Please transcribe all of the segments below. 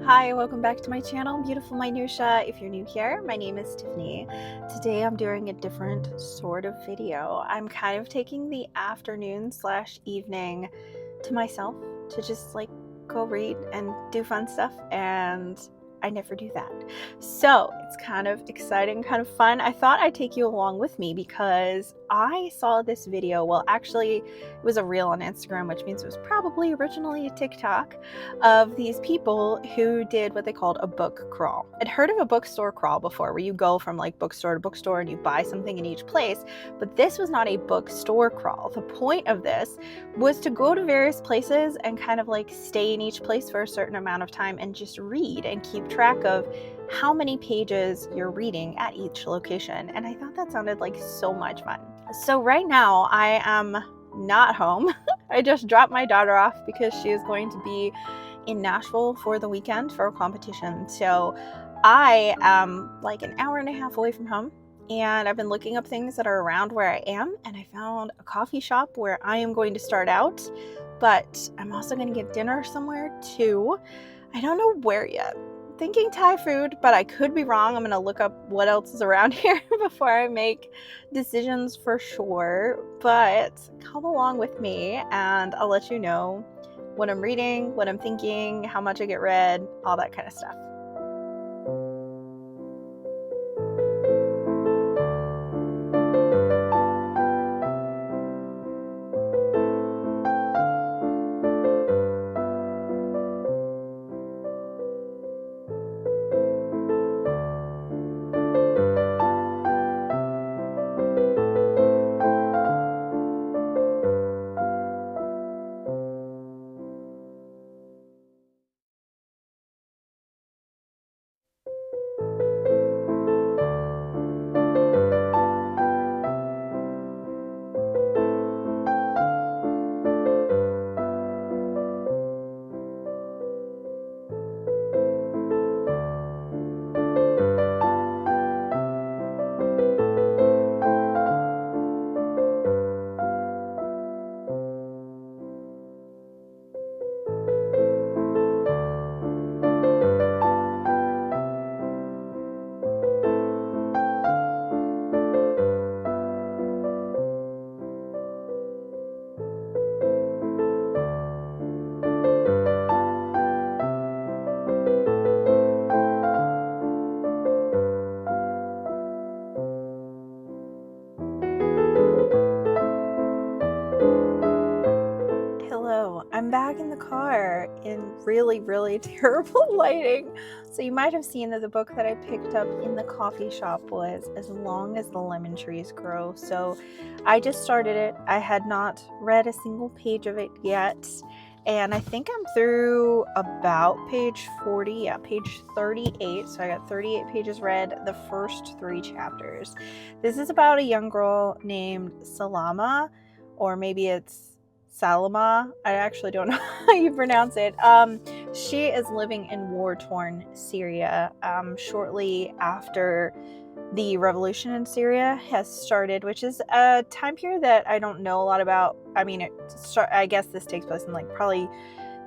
Hi, welcome back to my channel, Beautiful Minutia. If you're new here, my name is Tiffany. Today I'm doing a different sort of video. I'm kind of taking the afternoon / evening to myself to just go read and do fun stuff, and I never do that. So it's kind of exciting, kind of fun. I thought I'd take you along with me because I saw this video. Well, actually, it was a reel on Instagram, which means it was probably originally a TikTok, of these people who did what they called a book crawl. I'd heard of a bookstore crawl before, where you go from bookstore to bookstore and you buy something in each place, but this was not a bookstore crawl. The point of this was to go to various places and kind of stay in each place for a certain amount of time and just read and keep track of how many pages you're reading at each location. And I thought that sounded like so much fun. So right now I am not home. I just dropped my daughter off because she is going to be in Nashville for the weekend for a competition. So I am an hour and a half away from home, and I've been looking up things that are around where I am, and I found a coffee shop where I am going to start out, but I'm also going to get dinner somewhere too. I don't know where yet. Thinking Thai food, but I could be wrong. I'm going to look up what else is around here before I make decisions for sure. But come along with me and I'll let you know what I'm reading, what I'm thinking, how much I get read, all that kind of stuff. I'm back in the car in really terrible lighting. So you might have seen that the book that I picked up in the coffee shop was As Long as the Lemon Trees Grow. So I just started it. I had not read a single page of it yet. And I think I'm through about page 40, page 38. So I got 38 pages read, the first 3 chapters. This is about a young girl named Salama, or maybe it's Salama. I actually don't know how you pronounce it. She is living in war-torn Syria shortly after the revolution in Syria has started, which is a time period that I don't know a lot about. I mean, I guess this takes place in probably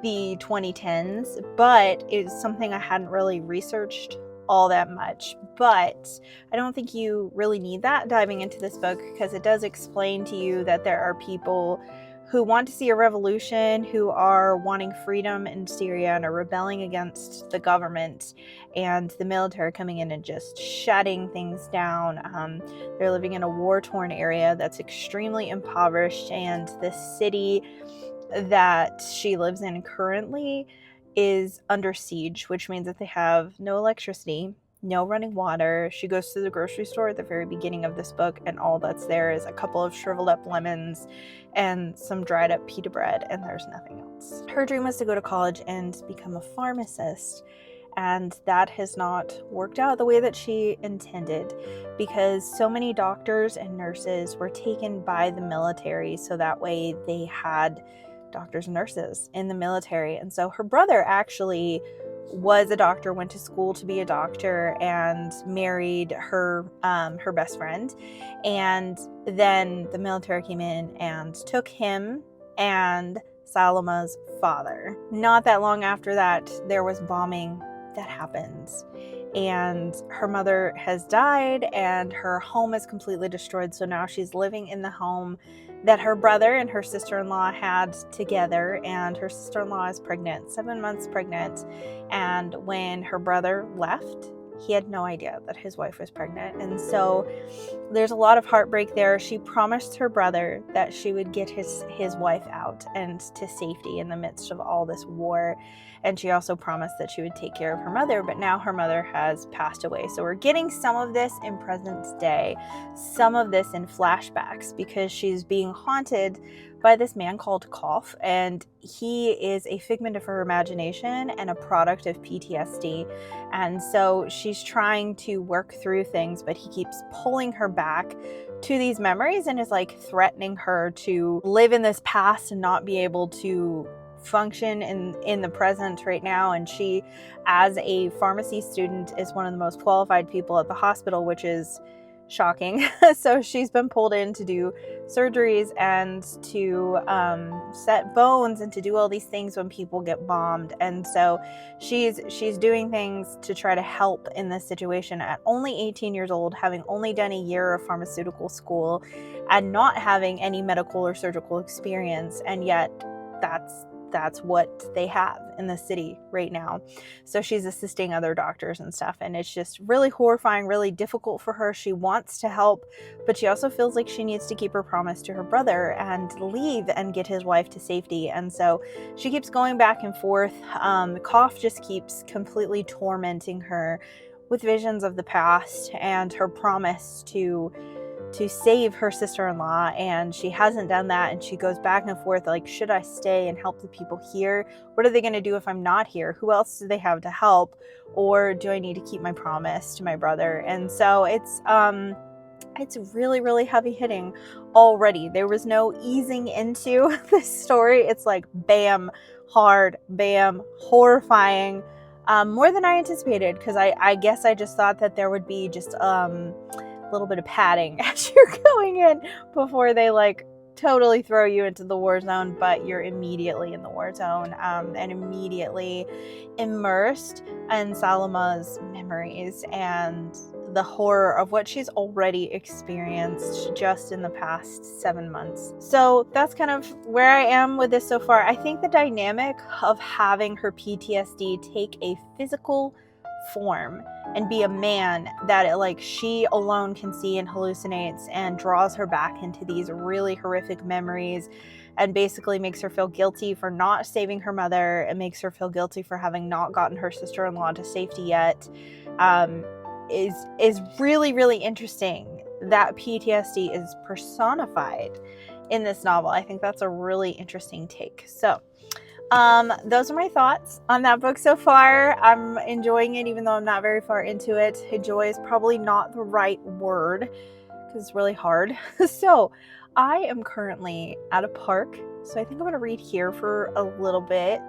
the 2010s, but it's something I hadn't really researched all that much. But I don't think you really need that diving into this book, because it does explain to you that there are people who want to see a revolution, who are wanting freedom in Syria and are rebelling against the government and the military coming in and just shutting things down. They're living in a war-torn area that's extremely impoverished, and the city that she lives in currently is under siege, which means that they have no electricity, no running water. She goes to the grocery store at the very beginning of this book, and all that's there is a couple of shriveled up lemons and some dried up pita bread, and there's nothing else. Her dream was to go to college and become a pharmacist, and that has not worked out the way that she intended, because so many doctors and nurses were taken by the military, so that way they had doctors and nurses in the military. And so her brother actually was a doctor, went to school to be a doctor, and married her best friend. And then the military came in and took him and Salama's father. Not that long after that, there was bombing that happens. And her mother has died and her home is completely destroyed. So now she's living in the home that her brother and her sister-in-law had together. And her sister-in-law is pregnant, 7 months pregnant. And when her brother left, he had no idea that his wife was pregnant. And so there's a lot of heartbreak there. She promised her brother that she would get his wife out and to safety in the midst of all this war. And she also promised that she would take care of her mother, but now her mother has passed away. So we're getting some of this in present day, some of this in flashbacks, because she's being haunted by this man called Cough, and he is a figment of her imagination and a product of PTSD. And so she's trying to work through things, but he keeps pulling her back to these memories and is like threatening her to live in this past and not be able to function in the present right now. And she, as a pharmacy student, is one of the most qualified people at the hospital, which is shocking. So she's been pulled in to do surgeries and to set bones and to do all these things when people get bombed. And so she's doing things to try to help in this situation at only 18 years old, having only done a year of pharmaceutical school and not having any medical or surgical experience. And yet that's what they have in the city right now. So she's assisting other doctors and stuff, and it's just really horrifying, really difficult for her. She wants to help, but she also feels like she needs to keep her promise to her brother and leave and get his wife to safety. And so she keeps going back and forth. The Cough just keeps completely tormenting her with visions of the past and her promise to save her sister-in-law, and she hasn't done that, and she goes back and forth like, should I stay and help the people here? What are they going to do if I'm not here? Who else do they have to help? Or do I need to keep my promise to my brother? And so it's really, really heavy hitting already. There was no easing into this story. It's like bam, hard, bam, horrifying, more than I anticipated, because I guess I just thought that there would be just little bit of padding as you're going in before they like totally throw you into the war zone, but you're immediately in the war zone and immediately immersed in Salama's memories and the horror of what she's already experienced just in the past 7 months. So that's kind of where I am with this so far. I think the dynamic of having her PTSD take a physical form and be a man that like she alone can see and hallucinates and draws her back into these really horrific memories and basically makes her feel guilty for not saving her mother and makes her feel guilty for having not gotten her sister-in-law to safety yet, is really, really interesting. That PTSD is personified in this novel. I think that's a really interesting take. So those are my thoughts on that book so far. I'm enjoying it, even though I'm not very far into it. Enjoy is probably not the right word because it's really hard. So I am currently at a park. So I think I'm going to read here for a little bit,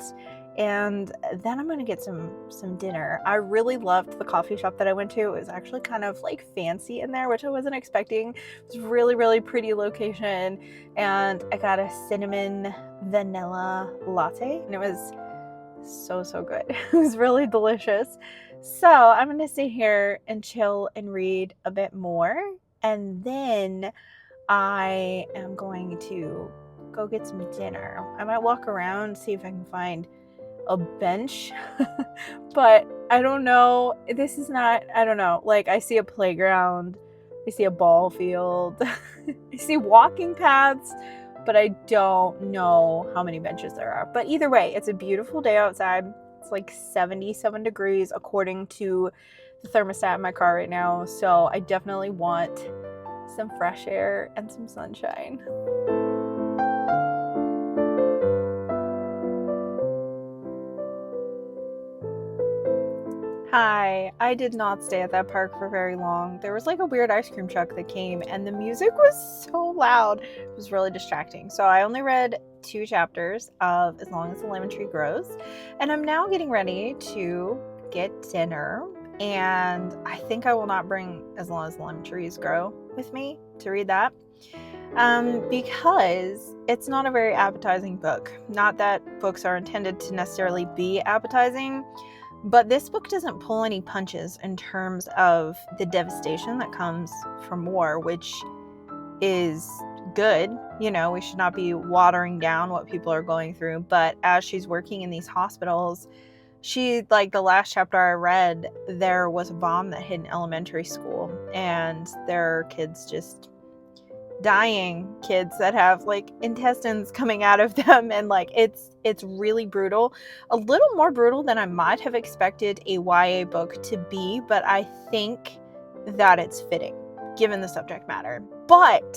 and then I'm going to get some dinner. I really loved the coffee shop that I went to. It was actually kind of like fancy in there, which I wasn't expecting. It was a really, really pretty location, and I got a cinnamon vanilla latte, and it was so good. It was really delicious. So I'm going to sit here and chill and read a bit more, and then I am going to go get some dinner. I might walk around, see if I can find a bench, but I don't know. This is not, I don't know. Like, I see a playground, I see a ball field, I see walking paths, but I don't know how many benches there are. But either way, it's a beautiful day outside. It's like 77 degrees according to the thermostat in my car right now. So I definitely want some fresh air and some sunshine. Hi, I did not stay at that park for very long. There was like a weird ice cream truck that came and the music was so loud. It was really distracting. So I only read 2 chapters of As Long as the Lemon Tree Grows, and I'm now getting ready to get dinner, and I think I will not bring As Long as the Lemon Trees Grow with me to read that because it's not a very appetizing book. Not that books are intended to necessarily be appetizing, But this book doesn't pull any punches in terms of the devastation that comes from war, which is good. You know, we should not be watering down what people are going through. But as she's working in these hospitals, like the last chapter I read, there was a bomb that hit an elementary school, and there are kids just dying, kids that have like intestines coming out of them, and like it's really brutal, a little more brutal than I might have expected a YA book to be, but I think that it's fitting given the subject matter. But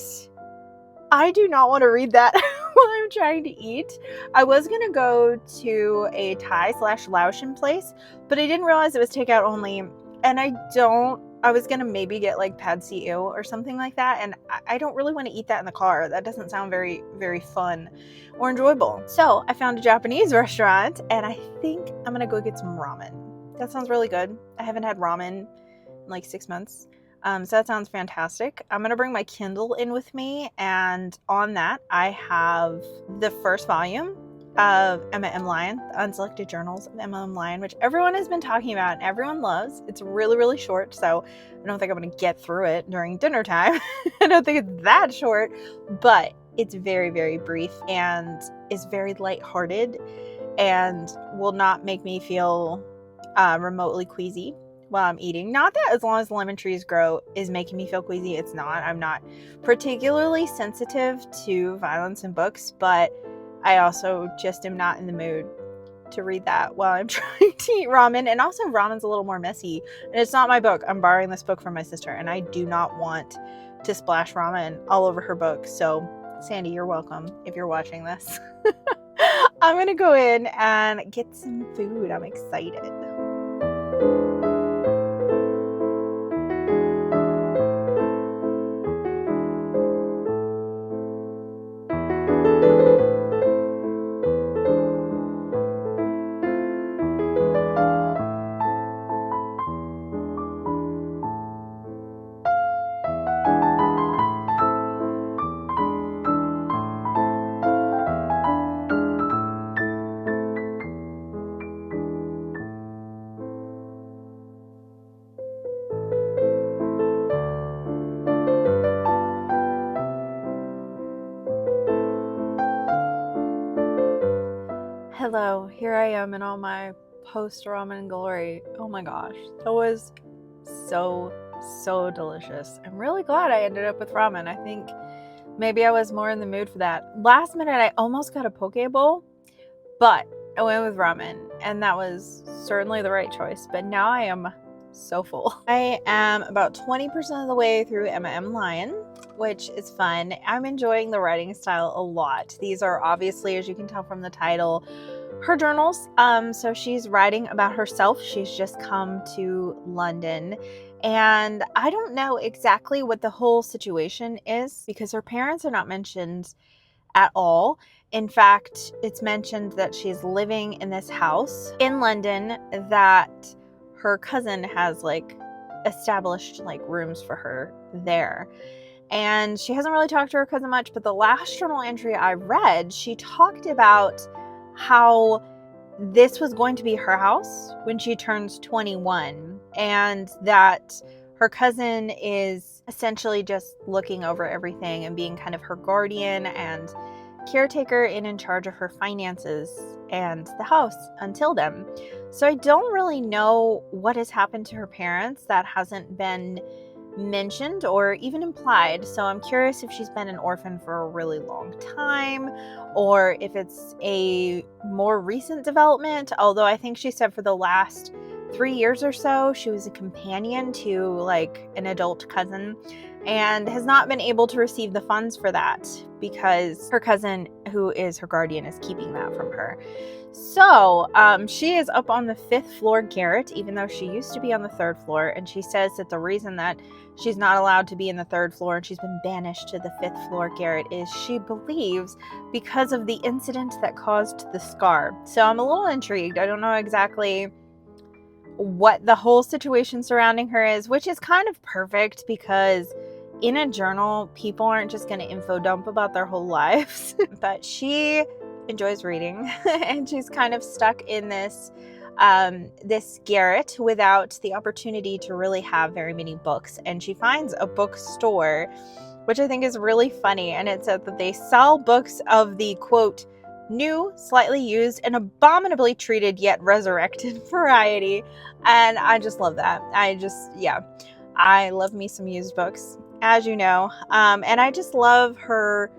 I do not want to read that while I'm trying to eat. I was going to go to a Thai/Laotian place, but I didn't realize it was takeout only. And I was going to maybe get like pad see ew or something like that. And I don't really want to eat that in the car. That doesn't sound very, very fun or enjoyable. So I found a Japanese restaurant, and I think I'm going to go get some ramen. That sounds really good. I haven't had ramen in like 6 months. So that sounds fantastic. I'm going to bring my Kindle in with me, and on that I have the first volume of Emma M. Lyon, The Unselected Journals of Emma M. Lyon, which everyone has been talking about and everyone loves. It's really, really short, so I don't think I'm going to get through it during dinner time. I don't think it's that short, but it's very, very brief and is very lighthearted and will not make me feel remotely queasy while I'm eating. Not that As Long as the Lemon Trees Grow is making me feel queasy. It's not. I'm not particularly sensitive to violence in books, but I also just am not in the mood to read that while I'm trying to eat ramen. And also ramen's a little more messy, and it's not my book. I'm borrowing this book from my sister, and I do not want to splash ramen all over her book. So Sandy, you're welcome if you're watching this. I'm gonna go in and get some food. I'm excited. Hello, here I am in all my post-ramen glory. Oh my gosh, that was so delicious. I'm really glad I ended up with ramen. I think maybe I was more in the mood for that. Last minute, I almost got a poke bowl, but I went with ramen, and that was certainly the right choice. But now I am so full. I am about 20% of the way through Emma M. Lyon, which is fun. I'm enjoying the writing style a lot. These are obviously, as you can tell from the title, her journals. So she's writing about herself. She's just come to London, and I don't know exactly what the whole situation is because her parents are not mentioned at all. In fact, it's mentioned that she's living in this house in London that her cousin has like established like rooms for her there. And she hasn't really talked to her cousin much, but the last journal entry I read, she talked about how this was going to be her house when she turns 21, and that her cousin is essentially just looking over everything and being kind of her guardian and caretaker and in charge of her finances and the house until then. So I don't really know what has happened to her parents. That hasn't been mentioned or even implied. So I'm curious if she's been an orphan for a really long time or if it's a more recent development. Although I think she said for the last 3 years or so, she was a companion to like an adult cousin and has not been able to receive the funds for that because her cousin, who is her guardian, is keeping that from her. So she is up on the 5th floor garret, even though she used to be on the 3rd floor. And she says that the reason that she's not allowed to be in the 3rd floor and she's been banished to the 5th floor garret is she believes because of the incident that caused the scar. So I'm a little intrigued. I don't know exactly what the whole situation surrounding her is, which is kind of perfect because in a journal, people aren't just going to info dump about their whole lives. But she enjoys reading and she's kind of stuck in this this garret without the opportunity to really have very many books. And she finds a bookstore, which I think is really funny. And it said that they sell books of the, quote, new, slightly used, and abominably treated yet resurrected variety. And I just love that. I love me some used books, as you know. And I just love her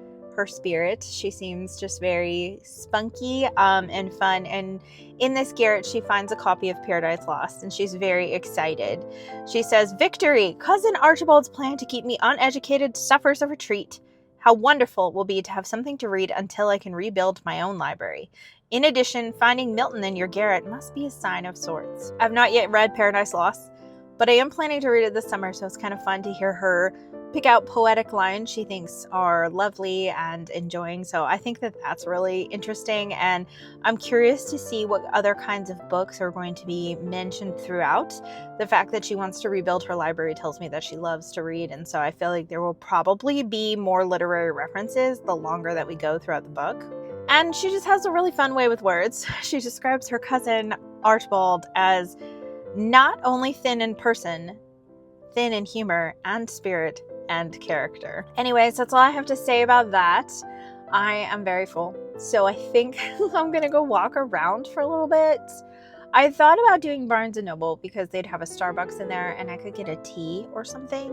spirit. She seems just very spunky and fun. And in this garret, she finds a copy of Paradise Lost, and she's very excited. She says, "Victory! Cousin Archibald's plan to keep me uneducated suffers a retreat. How wonderful it will be to have something to read until I can rebuild my own library. In addition, finding Milton in your garret must be a sign of sorts." I've not yet read Paradise Lost, but I am planning to read it this summer, so it's kind of fun to hear her pick out poetic lines she thinks are lovely and enjoying. So I think that that's really interesting, and I'm curious to see what other kinds of books are going to be mentioned throughout. The fact that she wants to rebuild her library tells me that she loves to read, and so I feel like there will probably be more literary references the longer that we go throughout the book. And she just has a really fun way with words. She describes her cousin Archibald as not only thin in person, thin in humor and spirit and character. Anyways, that's all I have to say about that. I am very full, so I think I'm gonna go walk around for a little bit. I thought about doing Barnes & Noble because they'd have a Starbucks in there and I could get a tea or something,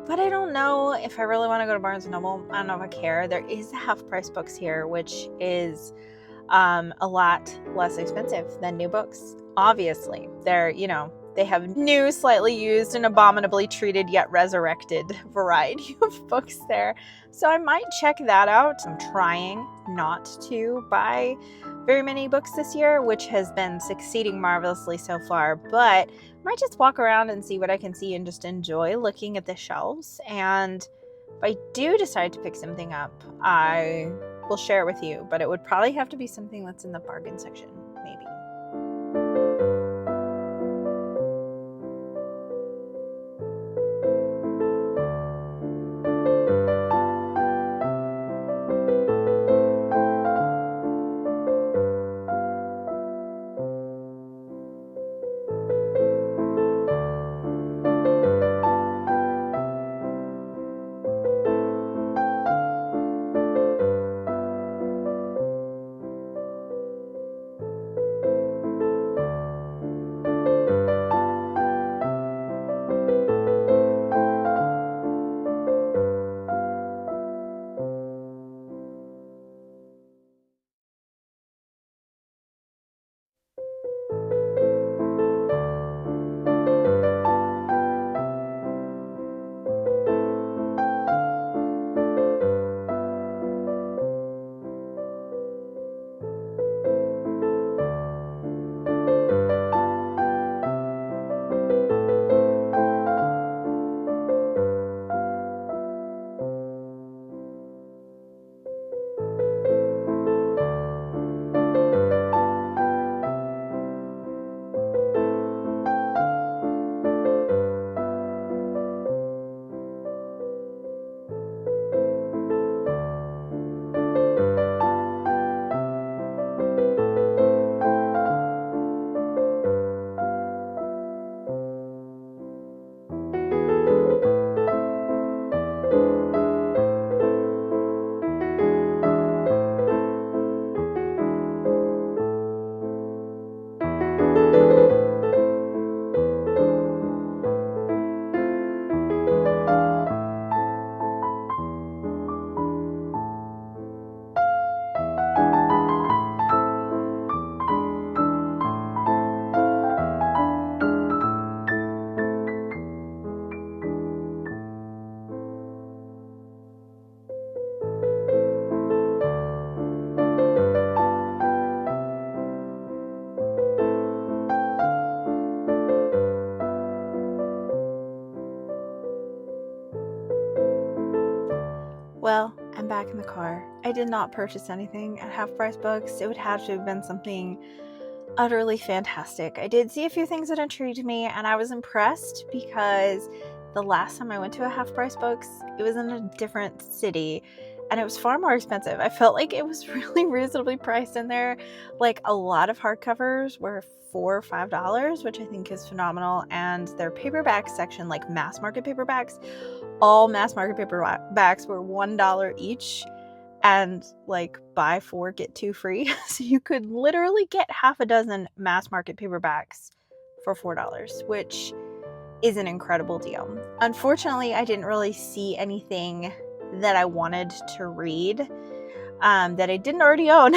but I don't know if I really want to go to Barnes & Noble. I don't know if I care. There is half-price books here, which is a lot less expensive than new books. Obviously, they have new, slightly used, and abominably treated yet resurrected variety of books there. So I might check that out. I'm trying not to buy very many books this year, which has been succeeding marvelously so far, but I might just walk around and see what I can see and just enjoy looking at the shelves. And if I do decide to pick something up, I will share it with you, but it would probably have to be something that's in the bargain section, maybe. Well, I'm back in the car. I did not purchase anything at Half Price Books. It would have to have been something utterly fantastic. I did see a few things that intrigued me, and I was impressed because the last time I went to a Half Price Books, it was in a different city, and it was far more expensive. I felt like it was really reasonably priced in there. Like, a lot of hardcovers were $4 or $5, which I think is phenomenal, and their paperback section, like mass market paperbacks, all mass market paperbacks were $1 each, and like buy 4 get 2 free. So you could literally get half a dozen mass market paperbacks for $4, which is an incredible deal. Unfortunately, I didn't really see anything that I wanted to read that I didn't already own.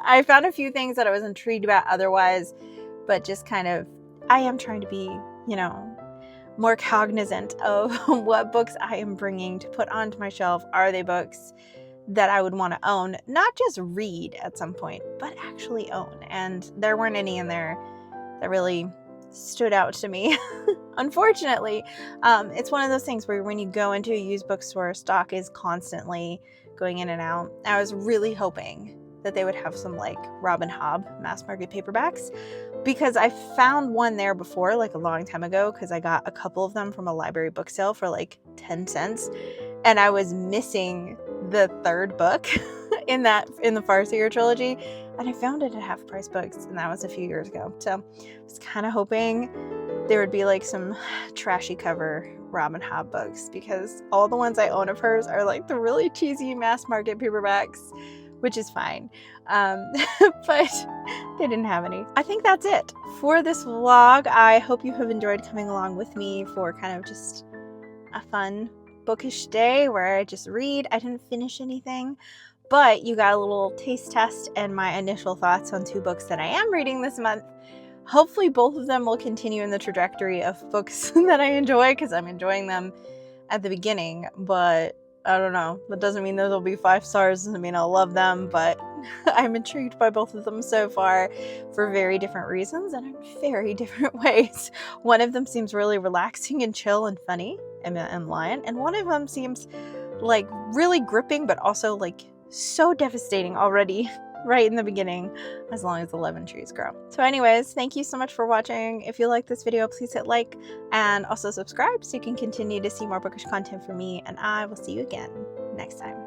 I found a few things that I was intrigued about otherwise, but just kind of, I am trying to be, more cognizant of what books I am bringing to put onto my shelf. Are they books that I would want to own, not just read at some point, but actually own? And there weren't any in there that really stood out to me. Unfortunately, it's one of those things where when you go into a used bookstore, stock is constantly going in and out. I was really hoping that they would have some like Robin Hobb mass market paperbacks, because I found one there before, like a long time ago, because I got a couple of them from a library book sale for like 10 cents, and I was missing the third book in the Farseer trilogy, and I found it at Half Price Books, and that was a few years ago. So I was kind of hoping there would be like some trashy cover Robin Hobb books, because all the ones I own of hers are like the really cheesy mass market paperbacks, which is fine. But they didn't have any. I think that's it for this vlog. I hope you have enjoyed coming along with me for kind of just a fun bookish day where I just read. I didn't finish anything, but you got a little taste test and my initial thoughts on 2 books that I am reading this month. Hopefully both of them will continue in the trajectory of books that I enjoy, because I'm enjoying them at the beginning, but I don't know. That doesn't mean those will be 5 stars. Doesn't mean I'll love them, but I'm intrigued by both of them so far for very different reasons and in very different ways. One of them seems really relaxing and chill and funny, and Lion, and one of them seems like really gripping, but also like so devastating already right in the beginning, as long as the lemon trees grow. So anyways, thank you so much for watching. If you like this video, please hit like and also subscribe so you can continue to see more bookish content from me, and I will see you again next time.